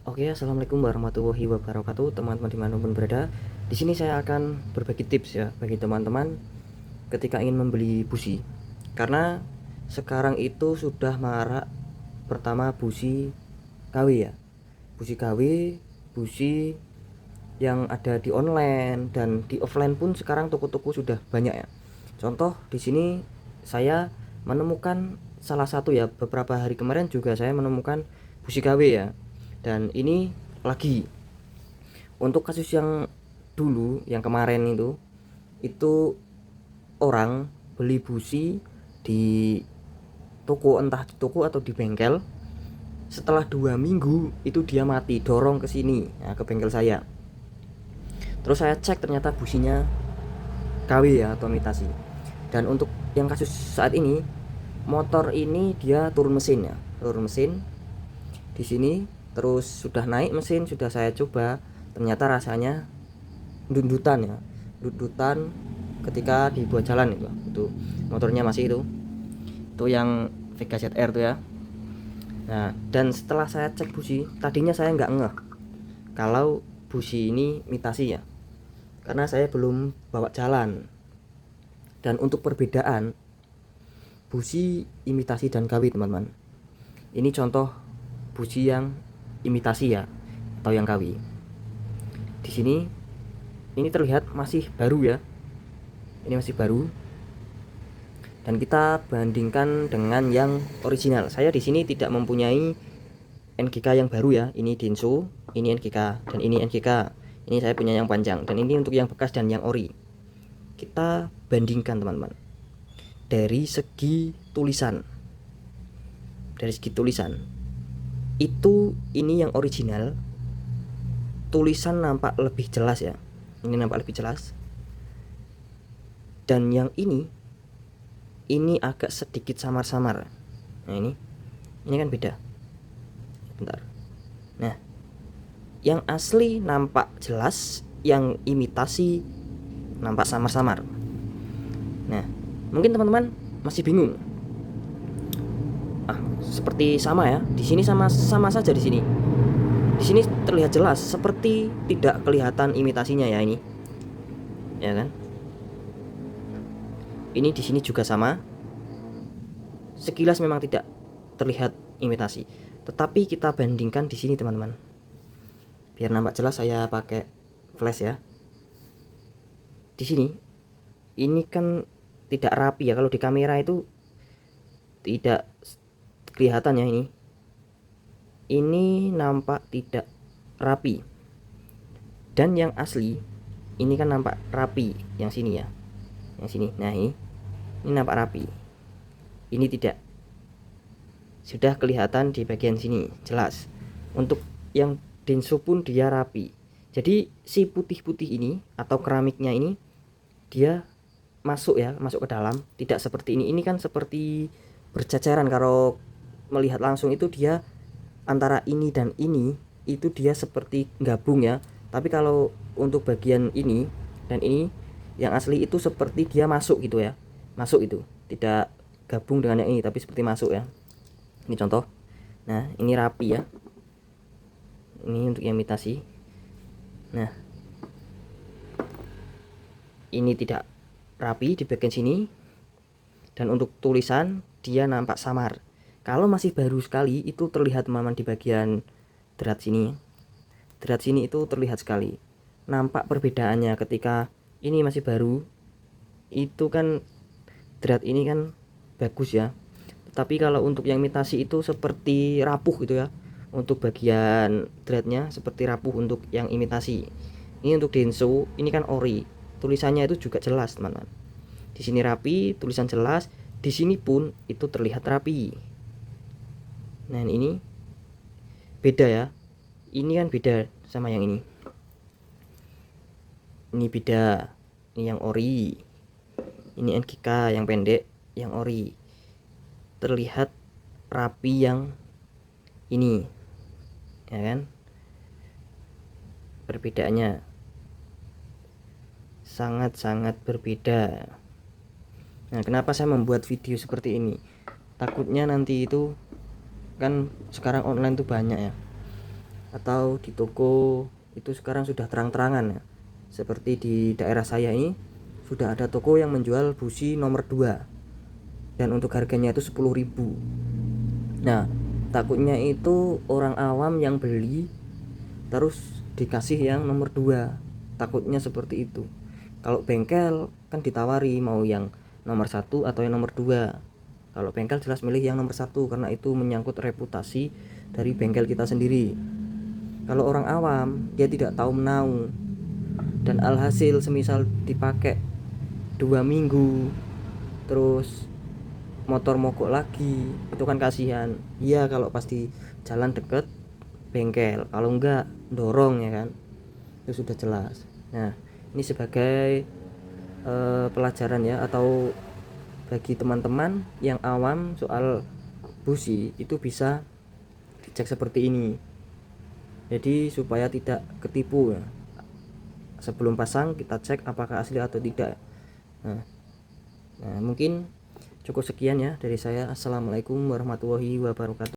Oke, assalamualaikum warahmatullahi wabarakatuh, teman-teman dimanapun berada. Di sini saya akan berbagi tips ya bagi teman-teman ketika ingin membeli busi. Karena sekarang itu sudah marak pertama busi KW ya, busi KW, busi yang ada di online dan di offline pun sekarang toko-toko sudah banyak ya. Contoh di sini saya menemukan salah satu ya, beberapa hari kemarin juga saya menemukan busi KW ya. Dan ini lagi untuk kasus yang dulu yang kemarin itu orang beli busi di toko, entah di toko atau di bengkel. Setelah 2 minggu itu dia mati, dorong ke sini ya, ke bengkel saya. Terus saya cek ternyata businya KW ya, atau imitasi. Dan untuk yang kasus saat ini, motor ini dia turun mesin ya, turun mesin di sini. Terus sudah naik mesin, sudah saya coba, ternyata rasanya dundutan ya, dundutan ketika dibuat jalan itu motornya masih itu yang Vega ZR tuh ya. Nah, dan setelah saya cek busi, tadinya saya nggak ngeh kalau busi ini imitasi ya, karena saya belum bawa jalan. Dan untuk perbedaan busi imitasi dan KW teman-teman, ini contoh busi yang imitasi ya, atau yang KW. Di sini ini terlihat masih baru ya, ini masih baru. Dan kita bandingkan dengan yang original. Saya di sini tidak mempunyai NGK yang baru ya, ini Denso, ini NGK, dan ini NGK. Ini saya punya yang panjang, dan ini untuk yang bekas dan yang ori. Kita bandingkan teman-teman dari segi tulisan. Dari segi tulisan itu, ini yang original, tulisan nampak lebih jelas ya, ini nampak lebih jelas. Dan yang ini agak sedikit samar-samar. Nah, ini kan beda. Bentar. Nah, yang asli nampak jelas, yang imitasi nampak samar-samar. Nah, mungkin teman-teman masih bingung. Seperti sama ya. Di sini sama saja di sini. Di sini terlihat jelas, seperti tidak kelihatan imitasinya ya ini. Ya kan? Ini di sini juga sama. Sekilas memang tidak terlihat imitasi. Tetapi kita bandingkan di sini teman-teman. Biar nampak jelas saya pakai flash ya. Di sini ini kan tidak rapi ya, kalau di kamera itu tidak kelihatan ya ini. Ini nampak tidak rapi. Dan yang asli ini kan nampak rapi yang sini ya. Yang sini. Nah, ini nampak rapi. Ini tidak. Sudah kelihatan di bagian sini jelas. Untuk yang Denso pun dia rapi. Jadi si putih-putih ini atau keramiknya ini dia masuk ya, masuk ke dalam, tidak seperti ini. Ini kan seperti berceceran, kalau melihat langsung itu dia antara ini dan ini itu dia seperti gabung ya. Tapi kalau untuk bagian ini dan ini yang asli itu seperti dia masuk gitu ya. Masuk itu, tidak gabung dengan yang ini tapi seperti masuk ya. Ini contoh. Nah, ini rapi ya. Ini untuk yang imitasi. Nah, ini tidak rapi di bagian sini. Dan untuk tulisan dia nampak samar. Kalau masih baru sekali itu terlihat teman-teman di bagian drat sini. Drat sini itu terlihat sekali. Nampak perbedaannya ketika ini masih baru. Itu kan drat ini kan bagus ya. Tapi kalau untuk yang imitasi itu seperti rapuh gitu ya. Untuk bagian dratnya seperti rapuh untuk yang imitasi. Ini untuk Denso, ini kan ori. Tulisannya itu juga jelas, teman-teman. Di sini rapi, tulisan jelas. Di sini pun itu terlihat rapi. Nah, ini beda ya. Ini kan beda sama yang ini. Ini beda. Ini yang ori. Ini NGK yang pendek, yang ori. Terlihat rapi yang ini. Ya kan? Perbedaannya sangat-sangat berbeda. Nah, kenapa saya membuat video seperti ini? Takutnya nanti itu kan sekarang online tuh banyak ya. atau di toko itu sekarang sudah terang-terangan ya. Seperti di daerah saya ini sudah ada toko yang menjual busi nomor 2 dan untuk harganya itu 10.000. Nah, takutnya itu orang awam yang beli terus dikasih yang nomor 2, takutnya seperti itu. Kalau bengkel kan ditawari mau yang nomor 1 atau yang nomor 2. Kalau bengkel jelas milih yang nomor 1 karena itu menyangkut reputasi dari bengkel kita sendiri. Kalau orang awam dia tidak tahu menau, dan alhasil semisal dipakai 2 minggu terus motor mogok lagi, itu kan kasihan. Iya kalau pasti jalan deket bengkel, kalau enggak dorong ya kan, itu sudah jelas. Nah ini sebagai pelajaran ya, atau bagi teman-teman yang awam soal busi itu bisa dicek seperti ini, jadi supaya tidak ketipu ya. Sebelum pasang kita cek apakah asli atau tidak. Nah mungkin cukup sekian ya dari saya. Assalamualaikum warahmatullahi wabarakatuh.